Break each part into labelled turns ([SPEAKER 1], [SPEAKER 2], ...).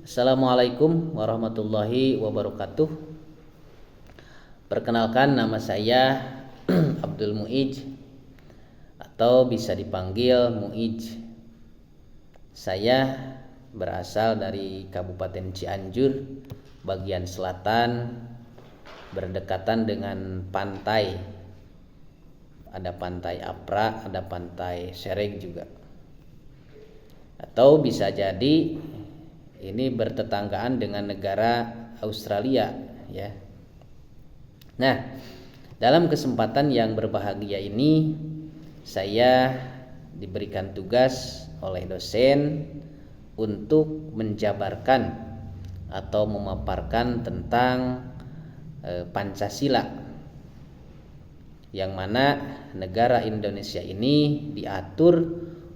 [SPEAKER 1] Assalamualaikum warahmatullahi wabarakatuh. Perkenalkan, nama saya Abdul Muij atau bisa dipanggil Muij. Saya berasal dari Kabupaten Cianjur, bagian selatan, berdekatan dengan pantai. Ada pantai Apra, ada pantai Sereng juga. Atau bisa jadi ini bertetanggaan dengan negara Australia, ya. Nah, dalam kesempatan yang berbahagia ini saya diberikan tugas oleh dosen untuk menjabarkan atau memaparkan tentang Pancasila, yang mana negara Indonesia ini diatur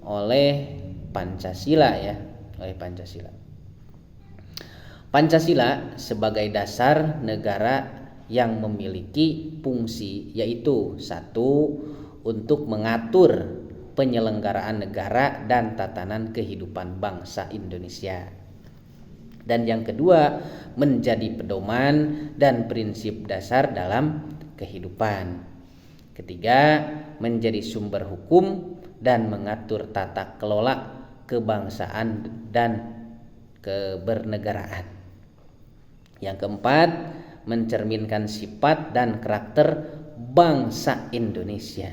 [SPEAKER 1] oleh Pancasila, ya, oleh Pancasila. Pancasila sebagai dasar negara yang memiliki fungsi, yaitu satu, untuk mengatur penyelenggaraan negara dan tatanan kehidupan bangsa Indonesia. Dan yang kedua, menjadi pedoman dan prinsip dasar dalam kehidupan. Ketiga, menjadi sumber hukum dan mengatur tata kelola kebangsaan dan kebernegaraan. Yang keempat, mencerminkan sifat dan karakter bangsa Indonesia.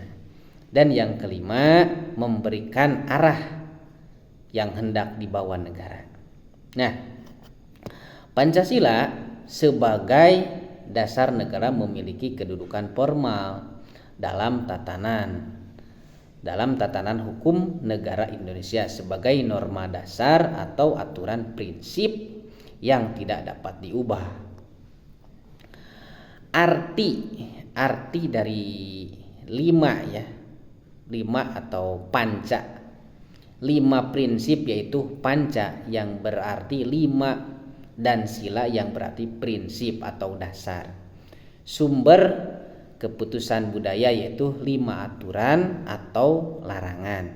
[SPEAKER 1] Dan yang kelima, memberikan arah yang hendak dibawa negara. Nah, Pancasila sebagai dasar negara memiliki kedudukan formal dalam tatanan hukum negara Indonesia sebagai norma dasar atau aturan prinsip yang tidak dapat diubah. Arti dari lima atau panca. 5 prinsip yaitu panca yang berarti 5 dan sila yang berarti prinsip atau dasar. Sumber keputusan budaya yaitu 5 aturan atau larangan.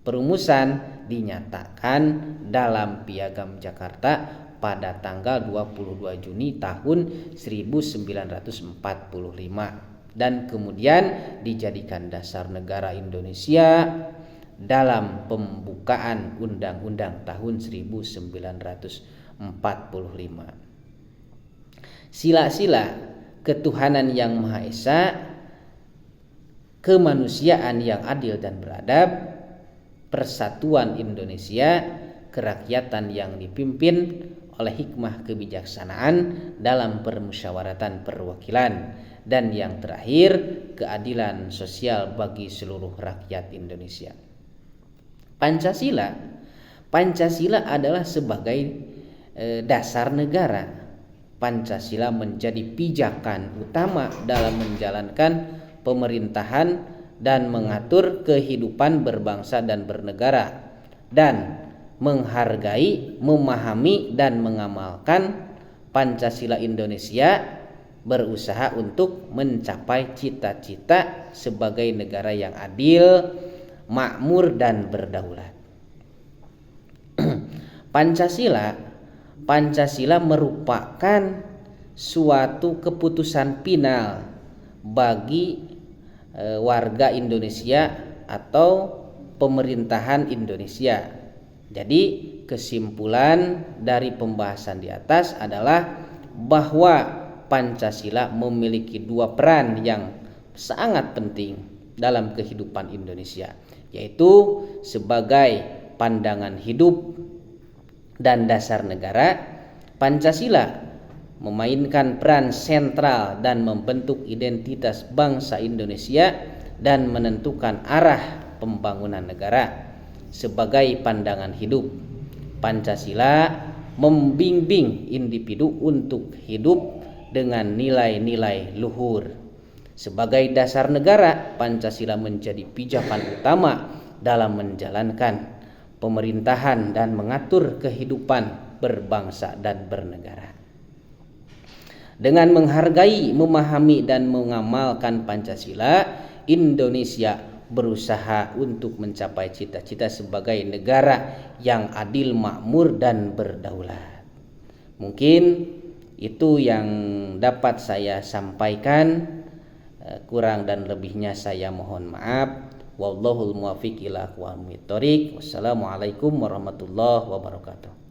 [SPEAKER 1] Perumusan dinyatakan dalam Piagam Jakarta pada tanggal 22 Juni tahun 1945 dan kemudian dijadikan dasar negara Indonesia dalam pembukaan Undang-Undang tahun 1945. Sila-sila ketuhanan yang Maha Esa, kemanusiaan yang adil dan beradab, persatuan Indonesia, kerakyatan yang dipimpin oleh hikmah kebijaksanaan dalam permusyawaratan perwakilan, dan yang terakhir, keadilan sosial bagi seluruh rakyat Indonesia. Pancasila adalah sebagai dasar negara. Pancasila menjadi pijakan utama dalam menjalankan pemerintahan dan mengatur kehidupan berbangsa dan bernegara, dan menghargai, memahami, dan mengamalkan Pancasila Indonesia berusaha untuk mencapai cita-cita sebagai negara yang adil, makmur, dan berdaulat. Pancasila merupakan suatu keputusan final bagi warga Indonesia atau pemerintahan Indonesia. Jadi kesimpulan dari pembahasan di atas adalah bahwa Pancasila memiliki 2 peran yang sangat penting dalam kehidupan Indonesia, yaitu sebagai pandangan hidup dan dasar negara. Pancasila memainkan peran sentral dan membentuk identitas bangsa Indonesia dan menentukan arah pembangunan negara. Sebagai pandangan hidup, Pancasila membimbing individu untuk hidup dengan nilai-nilai luhur. Sebagai dasar negara, Pancasila menjadi pijakan utama dalam menjalankan pemerintahan dan mengatur kehidupan berbangsa dan bernegara. Dengan menghargai, memahami, dan mengamalkan Pancasila, Indonesia berusaha untuk mencapai cita-cita sebagai negara yang adil, makmur dan berdaulat. Mungkin itu yang dapat saya sampaikan. Kurang dan lebihnya saya mohon maaf. Wallahul muwaffiq ila aqwamit thoriq. Wassalamualaikum warahmatullahi wabarakatuh.